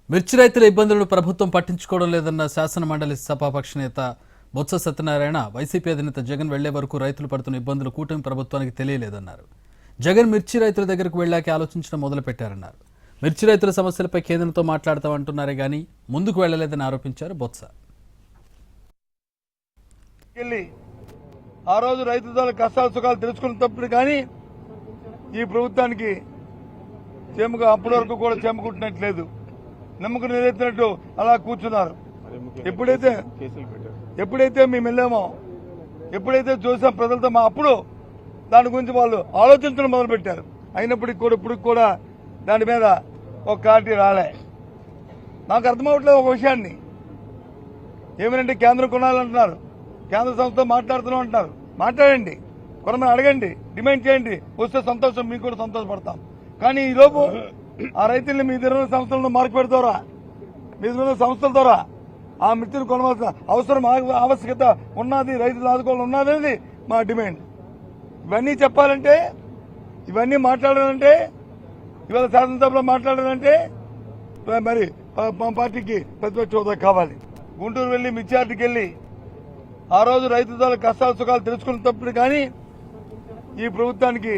మిర్చి రైతుల ఇబ్బందులను ప్రభుత్వం పట్టించుకోవడం లేదన్న శాసన మండలి సభాపక్ష నేత బొత్స సత్యనారాయణ వైసీపీ అధినేత జగన్ వెళ్లే వరకు రైతులు పడుతున్న ఇబ్బందులు కూటమి ప్రభుత్వానికి తెలియలేదన్నారు. జగన్ మిర్చి రైతుల దగ్గరకు వెళ్లాక ఆలోచించడం మొదలుపెట్టారన్నారు. మిర్చి రైతుల సమస్యలపై కేంద్రంతో మాట్లాడతామంటున్నారే గానీ ముందుకు వెళ్లలేదని ఆరోపించారు బొత్స. ఆ రోజు రైతుల కష్టాల సుఖాలు తెలుసుకున్నప్పుడు కానీ ఈ ప్రభుత్వానికి చేమకు అప్పటి వరకు కూడా చేమకుంటున్నట్లేదు. నమ్మకం నిలెత్తినట్టు అలా కూర్చున్నారు. ఎప్పుడైతే మేము వెళ్ళామో, ఎప్పుడైతే చూసాం ప్రజలతో అప్పుడు దాని గురించి వాళ్ళు ఆలోచించడం మొదలుపెట్టారు. అయినప్పటికీ కూడా ఇప్పుడు కూడా దాని మీద ఒక క్లారిటీ రాలే. నాకు అర్థమవట్లేదు ఒక విషయాన్ని. ఏమనంటే కేంద్రం కొనాలంటున్నారు, కేంద్ర సంస్థతో మాట్లాడుతున్నాం అంటున్నారు. మాట్లాడండి, కొనమని అడగండి, డిమాండ్ చేయండి. వస్తే సంతోషం, మీకు కూడా సంతోషపడతాం. కానీ ఈ లోపు ఆ రైతుల్ని మీ దగ్గర సంస్థలను మార్కెట్ ద్వారా, మీ దగ్గర సంస్థల ద్వారా ఆ మిర్చిని కొనవలసిన అవసరం ఆవశ్యకత ఉన్నది, రైతులు ఆదుకోవాలని ఉన్నది మా డిమాండ్. ఇవన్నీ చెప్పాలంటే, ఇవన్నీ మాట్లాడాలంటే, ఇవాళ శాసనసభలో మాట్లాడాలంటే మరి మా పార్టీకి ప్రతిపక్ష హోదా కావాలి. గుంటూరు వెళ్లి మిర్చియార్డుకి వెళ్లి ఆ రోజు రైతుల కష్టాల సుఖాలు తెలుసుకున్నప్పుడు కానీ ఈ ప్రభుత్వానికి